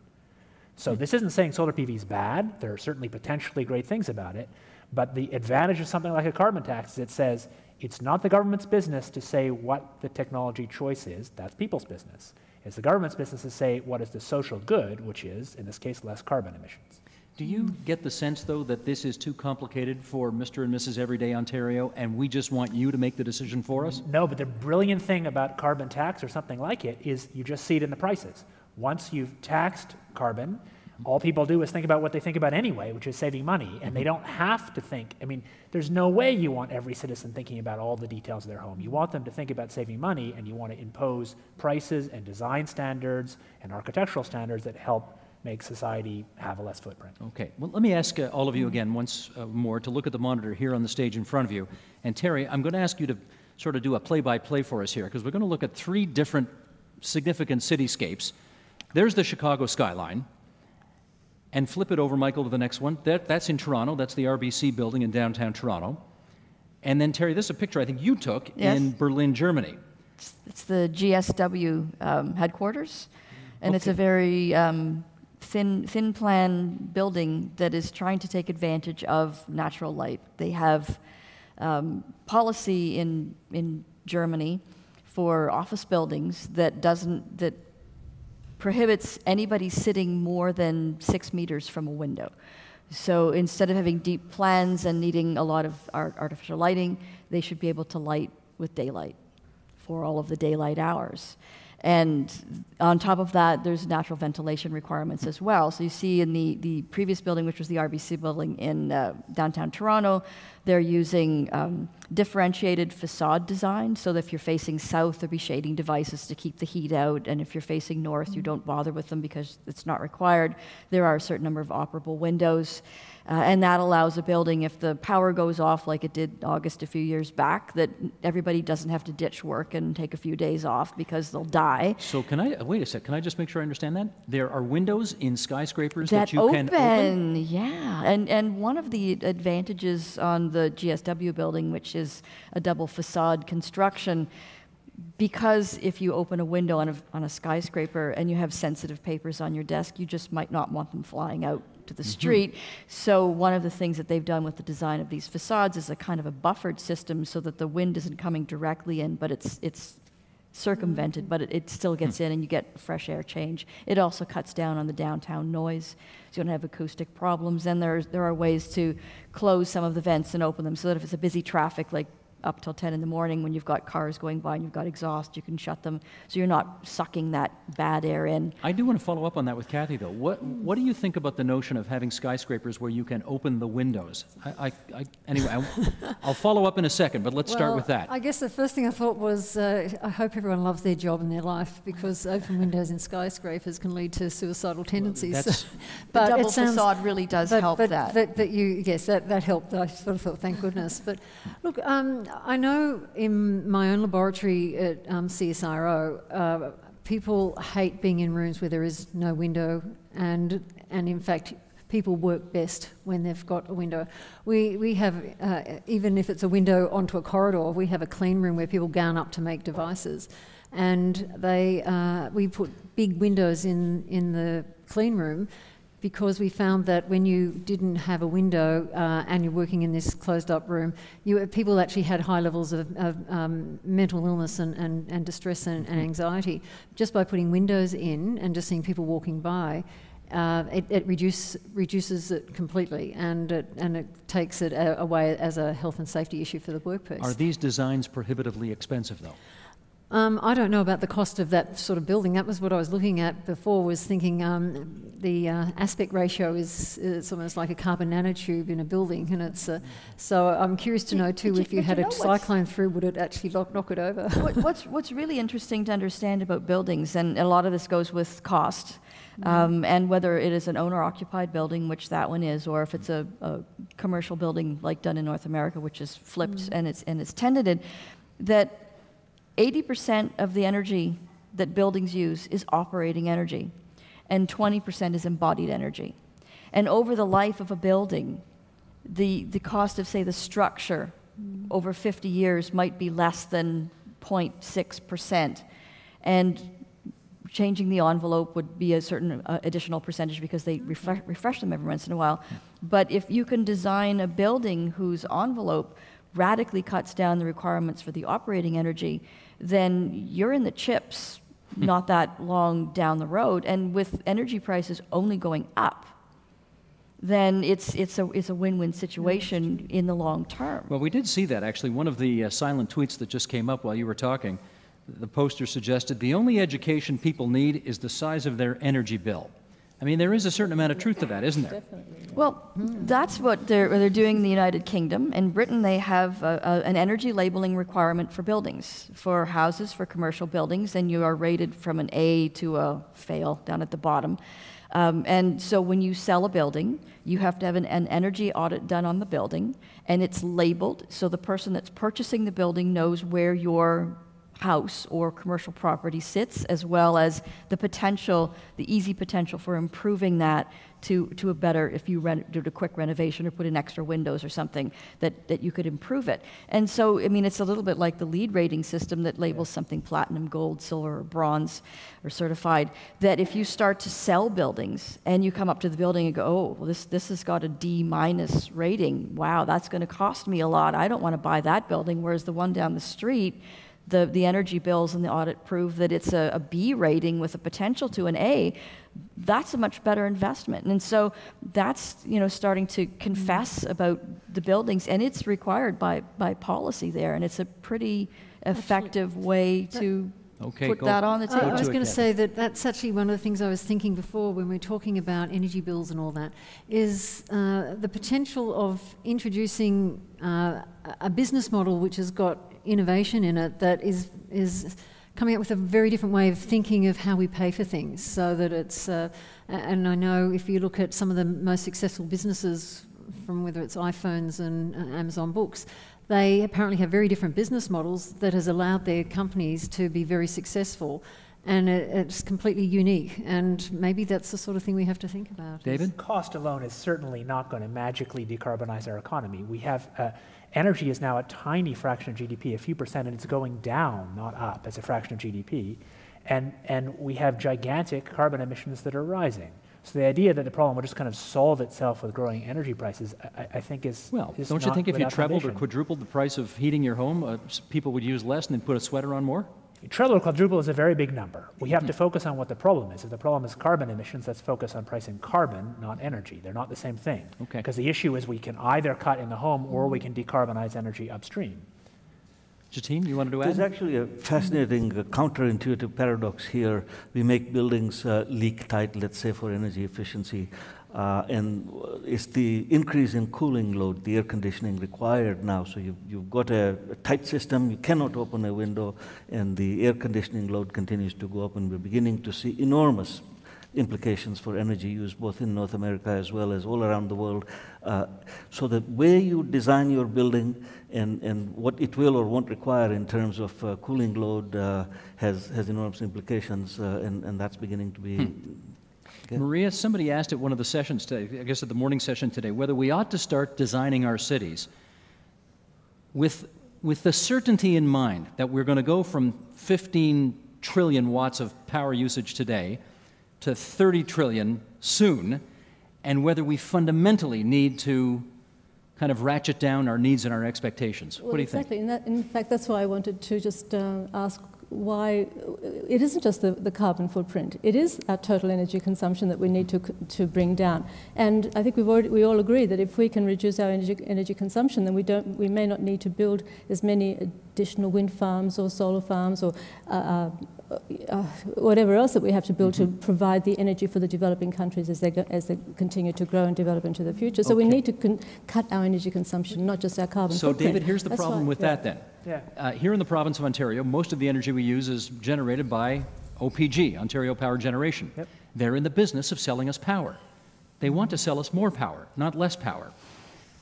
So this isn't saying solar PV is bad. There are certainly potentially great things about it. But the advantage of something like a carbon tax is it says it's not the government's business to say what the technology choice is. That's people's business. It's the government's business to say what is the social good, which is, in this case, less carbon emissions. Do you get the sense, though, that this is too complicated for Mr. and Mrs. Everyday Ontario, and we just want you to make the decision for us? No, but the brilliant thing about carbon tax or something like it is you just see it in the prices. Once you've taxed carbon, all people do is think about what they think about anyway, which is saving money, and they don't have to think. I mean, there's no way you want every citizen thinking about all the details of their home. You want them to think about saving money, and you want to impose prices and design standards and architectural standards that help make society have a less footprint. Okay, well, let me ask all of you again once more to look at the monitor here on the stage in front of you. And Terry, I'm going to ask you to sort of do a play-by-play for us here, because we're going to look at 3 different significant cityscapes. There's the Chicago skyline. And flip it over, Michael, to the next one. That's in Toronto. That's the RBC building in downtown Toronto. And then, Terry, this is a picture I think you took in Berlin, Germany. It's the GSW headquarters. And it's a very thin plan building that is trying to take advantage of natural light. They have policy in Germany for office buildings that prohibits anybody sitting more than 6 meters from a window. So instead of having deep plans and needing a lot of artificial lighting, they should be able to light with daylight for all of the daylight hours. And on top of that, there's natural ventilation requirements as well. So you see in the previous building, which was the RBC building in downtown Toronto, they're using differentiated facade design, so that if you're facing south, there'll be shading devices to keep the heat out, and if you're facing north, you don't bother with them because it's not required. There are a certain number of operable windows. And that allows a building, if the power goes off like it did August a few years back, that everybody doesn't have to ditch work and take a few days off because they'll die. So wait a sec, can I just make sure I understand that? There are windows in skyscrapers that you can open? Yeah, and one of the advantages on the GSW building, which is a double facade construction. Because if you open a window on a skyscraper and you have sensitive papers on your desk, you just might not want them flying out to the street. So one of the things that they've done with the design of these facades is a kind of a buffered system so that the wind isn't coming directly in, but it's circumvented, but it still gets in and you get fresh air change. It also cuts down on the downtown noise, so you don't have acoustic problems. And there are ways to close some of the vents and open them so that if it's a busy traffic, like up till 10 in the morning when you've got cars going by and you've got exhaust, you can shut them so you're not sucking that bad air in. I do want to follow up on that with Cathy, though. What do you think about the notion of having skyscrapers where you can open the windows? Anyway, I'll follow up in a second, but let's start with that. I guess the first thing I thought was I hope everyone loves their job and their life, because open windows in skyscrapers can lead to suicidal tendencies. But the double facade really does help that. That helped. I sort of thought, thank goodness. But look, I know in my own laboratory at CSIRO, people hate being in rooms where there is no window, and in fact, people work best when they've got a window. We have, even if it's a window onto a corridor, we have a clean room where people gown up to make devices, and we put big windows in the clean room, because we found that when you didn't have a window and you're working in this closed-up room, people actually had high levels of mental illness and distress and anxiety. Just by putting windows in and just seeing people walking by, it reduces it completely, and it takes it away as a health and safety issue for the workplace. Are these designs prohibitively expensive, though? I don't know about the cost of that sort of building. That was what I was looking at before, was thinking the aspect ratio is almost like a carbon nanotube in a building, and it's so I'm curious to know too, if you had a cyclone through, would it actually knock it over? What's really interesting to understand about buildings, and a lot of this goes with cost, and whether it is an owner-occupied building, which that one is, or if it's a commercial building like done in North America, which is flipped and it's tenanted, that 80% of the energy that buildings use is operating energy, and 20% is embodied energy. And over the life of a building, the cost of, say, the structure over 50 years might be less than 0.6%. And changing the envelope would be a certain additional percentage, because they refresh them every once in a while. But if you can design a building whose envelope radically cuts down the requirements for the operating energy, then you're in the chips not that long down the road. And with energy prices only going up, then it's a win-win situation in the long term. Well, we did see that, actually. One of the silent tweets that just came up while you were talking, the poster suggested the only education people need is the size of their energy bill. I mean, there is a certain amount of truth to that, isn't there? Definitely. Well, that's what they're doing in the United Kingdom. In Britain, they have an energy labeling requirement for buildings, for houses, for commercial buildings, and you are rated from an A to a fail down at the bottom. And so when you sell a building, you have to have an energy audit done on the building, and it's labeled so the person that's purchasing the building knows where your house or commercial property sits, as well as the easy potential for improving that to a better, if you did a quick renovation or put in extra windows or something, that you could improve it. And so, I mean, it's a little bit like the LEED rating system that labels something platinum, gold, silver, or bronze, or certified, that if you start to sell buildings and you come up to the building and go, oh, well, this has got a D- rating, wow, that's going to cost me a lot, I don't want to buy that building, whereas the one down the street, the energy bills and the audit prove that it's a B rating with a potential to an A. That's a much better investment. And so that's, starting to confess about the buildings, and it's required by policy there, and it's a pretty effective way to put that on the table. I was going to say that's actually one of the things I was thinking before when we were talking about energy bills and all that, is the potential of introducing a business model which has got innovation in it, that is coming up with a very different way of thinking of how we pay for things, so that it's and I know if you look at some of the most successful businesses, from whether it's iPhones and Amazon Books, they apparently have very different business models that has allowed their companies to be very successful. And it's completely unique, and maybe that's the sort of thing we have to think about. David? Cost alone is certainly not going to magically decarbonize our economy. We have energy is now a tiny fraction of GDP, a few percent, and it's going down, not up, as a fraction of GDP. And we have gigantic carbon emissions that are rising. So the idea that the problem will just kind of solve itself with growing energy prices, I think is Well, is don't you not think if you without trebled or foundation. quadrupled the price of heating your home, people would use less and then put a sweater on more? Treble or quadruple is a very big number. We have to focus on what the problem is. If the problem is carbon emissions, let's focus on pricing carbon, not energy. They're not the same thing. Okay. Because the issue is we can either cut in the home or we can decarbonize energy upstream. Jatine, you wanted to add? There's actually a fascinating counterintuitive paradox here. We make buildings leak tight, let's say, for energy efficiency. And it's the increase in cooling load, the air conditioning required now. So you've got a tight system, you cannot open a window, and the air conditioning load continues to go up, and we're beginning to see enormous implications for energy use, both in North America as well as all around the world. So the way you design your building and what it will or won't require in terms of cooling load has enormous implications, and that's beginning to be... Okay. Maria, somebody asked at one of the sessions today, I guess at the morning session today, whether we ought to start designing our cities with the certainty in mind that we're going to go from 15 trillion watts of power usage today to 30 trillion soon, and whether we fundamentally need to kind of ratchet down our needs and our expectations. Well, what do you exactly. think? In fact, that's why I wanted to just ask why it isn't just the carbon footprint. It is our total energy consumption that we need to bring down. And I think we all agree that if we can reduce our energy consumption, then we may not need to build as many additional wind farms or solar farms or whatever else that we have to build to provide the energy for the developing countries as they continue to grow and develop into the future. So we need to cut our energy consumption, not just our carbon footprint. So David, here's the problem with that then. Yeah. Here in the province of Ontario, most of the energy we use is generated by OPG, Ontario Power Generation. Yep. They're in the business of selling us power. They want to sell us more power, not less power.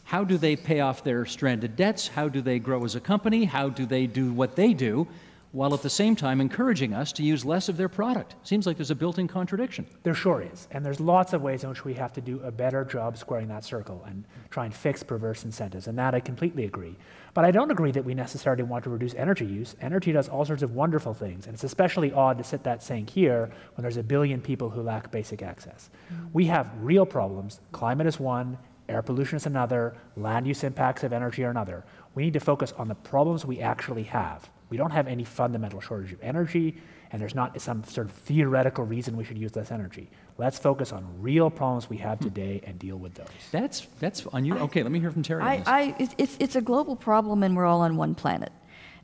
How do they pay off their stranded debts? How do they grow as a company? How do they do what they do, while at the same time encouraging us to use less of their product? Seems like there's a built-in contradiction. There sure is. And there's lots of ways in which we have to do a better job squaring that circle and try and fix perverse incentives. And that I completely agree. But I don't agree that we necessarily want to reduce energy use. Energy does all sorts of wonderful things. And it's especially odd to sit that saying here when there's 1 billion people who lack basic access. We have real problems. Climate is one, air pollution is another, land use impacts of energy are another. We need to focus on the problems we actually have. We don't have any fundamental shortage of energy, and there's not some sort of theoretical reason we should use less energy. Let's focus on real problems we have today and deal with those. That's on you. Okay, let me hear from Terry on this. It's a global problem, and we're all on one planet.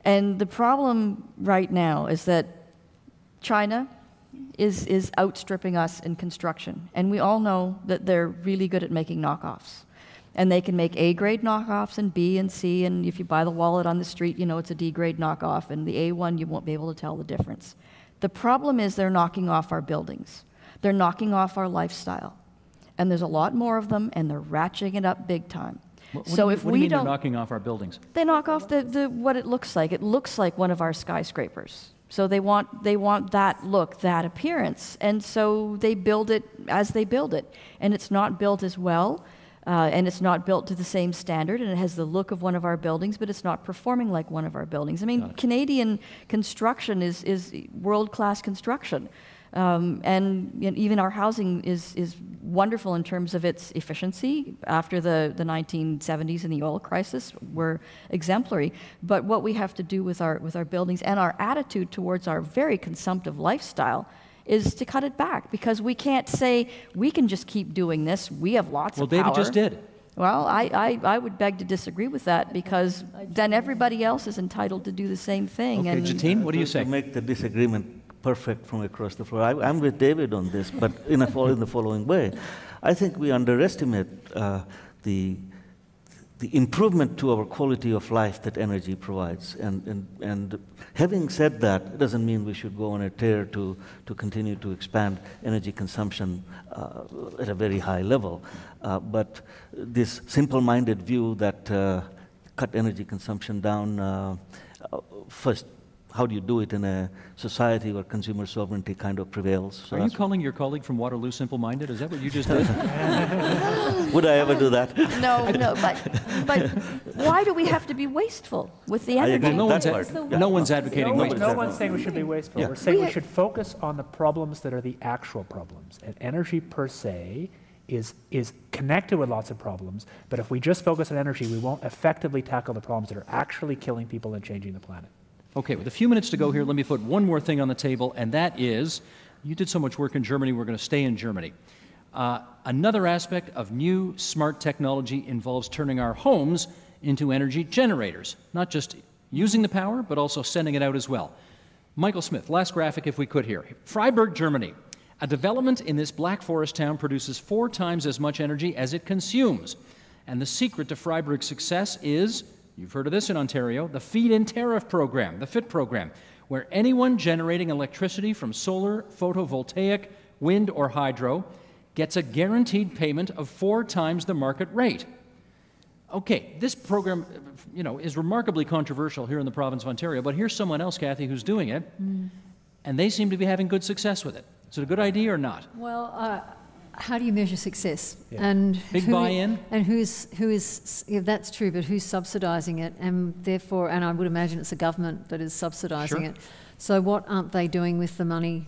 And the problem right now is that China is outstripping us in construction. And we all know that they're really good at making knockoffs. And they can make A-grade knockoffs and B and C, and if you buy the wallet on the street, you know it's a D-grade knockoff, and the A1, you won't be able to tell the difference. The problem is they're knocking off our buildings. They're knocking off our lifestyle. And there's a lot more of them, and they're ratcheting it up big time. What do you mean they're knocking off our buildings? They knock off what it looks like. It looks like one of our skyscrapers. So they want that look, that appearance. And so they build it as they build it. And it's not built as well. And it's not built to the same standard, and it has the look of one of our buildings, but it's not performing like one of our buildings. I mean, Canadian construction is world-class construction. And even our housing is wonderful in terms of its efficiency. After the 1970s and the oil crisis were exemplary. But what we have to do with our buildings and our attitude towards our very consumptive lifestyle is to cut it back, because we can't say we can just keep doing this. We have lots of power. Well, David just did. Well, I would beg to disagree with that, because then everybody else is entitled to do the same thing. Okay, and Jatine, what do you say? To make the disagreement perfect from across the floor, I'm with David on this, but in the following way. I think we underestimate the improvement to our quality of life that energy provides. And having said that, it doesn't mean we should go on a tear to continue to expand energy consumption at a very high level. But this simple-minded view that cut energy consumption down, first, how do you do it in a society where consumer sovereignty kind of prevails. So Are you calling your colleague from Waterloo simple-minded? Is that what you just did? would I ever do that? No, but why do we have to be wasteful with the energy? agree. No That one's advocating waste. No one's saying we should be wasteful. Yeah. We're saying we should focus on the problems that are the actual problems. And energy per se is connected with lots of problems, but if we just focus on energy, we won't effectively tackle the problems that are actually killing people and changing the planet. Okay, with a few minutes to go here, let me put one more thing on the table, and that is, you did so much work in Germany, we're going to stay in Germany. Another aspect of new smart technology involves turning our homes into energy generators, not just using the power, but also sending it out as well. Michael Smith, last graphic if we could here. Freiburg, Germany. A development in this Black Forest town produces 4 times as much energy as it consumes. And the secret to Freiburg's success is, you've heard of this in Ontario, the feed-in tariff program, the FIT program, where anyone generating electricity from solar, photovoltaic, wind, or hydro gets a guaranteed payment of 4 times the market rate. Okay, this program, is remarkably controversial here in the province of Ontario, but here's someone else, Cathy, who's doing it, and they seem to be having good success with it. Is it a good idea or not? Well, how do you measure success? Yeah. And Big buy-in? And who is? Yeah, that's true, but who's subsidising it? And therefore, and I would imagine it's the government that is subsidising it. So what aren't they doing with the money,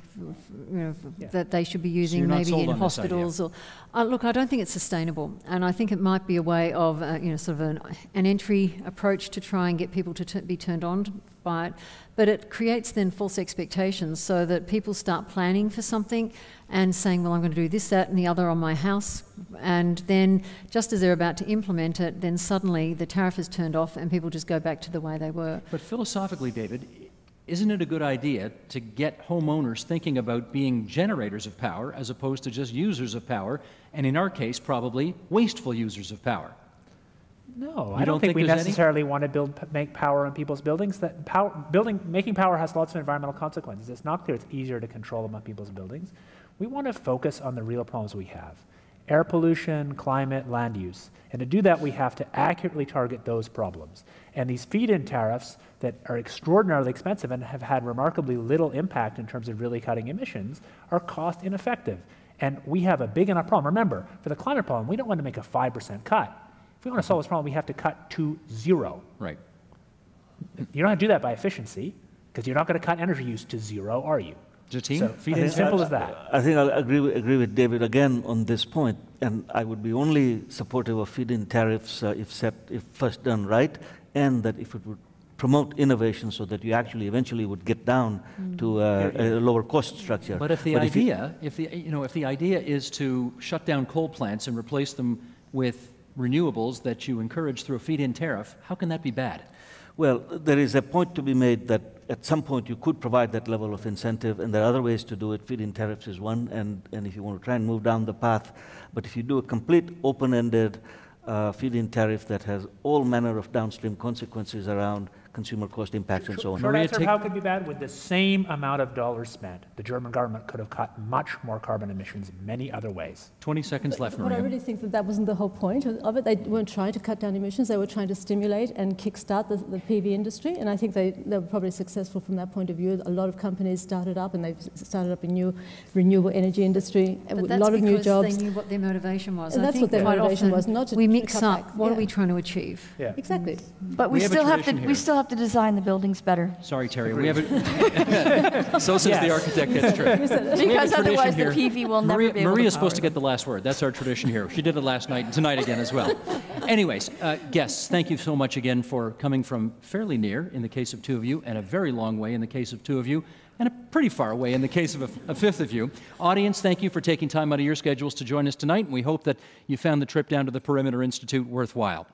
that they should be using, maybe in hospitals or? Look, I don't think it's sustainable, and I think it might be a way of, sort of an entry approach to try and get people to be turned on by it. But it creates then false expectations, so that people start planning for something and saying, well, I'm going to do this, that, and the other on my house, and then just as they're about to implement it, then suddenly the tariff is turned off and people just go back to the way they were. But philosophically, David, isn't it a good idea to get homeowners thinking about being generators of power as opposed to just users of power, and in our case, probably wasteful users of power? No, I don't think we necessarily want to make power in people's buildings. Making power has lots of environmental consequences. It's not clear it's easier to control them on people's buildings. We want to focus on the real problems we have: air pollution, climate, land use. And to do that, we have to accurately target those problems. And these feed-in tariffs that are extraordinarily expensive and have had remarkably little impact in terms of really cutting emissions are cost ineffective. And we have a big enough problem. Remember, for the climate problem, we don't want to make a 5% cut. If we want to solve this problem, we have to cut to 0. Right. You don't have to do that by efficiency, because you're not going to cut energy use to 0, are you? Jatine, So it's as simple as that. I think I'll agree with David again on this point, and I would be only supportive of feed-in tariffs if first done right, and that if it would promote innovation so that you actually eventually would get down to a lower cost structure. But if the idea is to shut down coal plants and replace them with renewables that you encourage through a feed-in tariff, how can that be bad? Well, there is a point to be made that at some point you could provide that level of incentive, and there are other ways to do it. Feed-in tariffs is one, and if you want to try and move down the path. But if you do a complete open-ended feed-in tariff that has all manner of downstream consequences around consumer cost impacts and so on. Short answer, how could it be bad? With the same amount of dollars spent, the German government could have cut much more carbon emissions in many other ways. 20 seconds left, Maria. But I really think that wasn't the whole point of it. They weren't trying to cut down emissions. They were trying to stimulate and kickstart the PV industry. And I think they were probably successful from that point of view. A lot of companies started up, and they've started up a new renewable energy industry with a lot of new jobs. They knew what their motivation was. And that's what their motivation was, not to we mix cut up back. what are we trying to achieve. Yeah. Exactly. But we still have to design the buildings better. Sorry, Terry. We have it. So says the architect gets tricked. Because otherwise the PV will never be able to Maria's supposed power to get the last word. That's our tradition here. She did it last night and tonight again as well. Anyways, guests, thank you so much again for coming from fairly near in the case of 2 of you, and a very long way in the case of 2 of you, and a pretty far away in the case of a 5th of you. Audience, thank you for taking time out of your schedules to join us tonight, and we hope that you found the trip down to the Perimeter Institute worthwhile.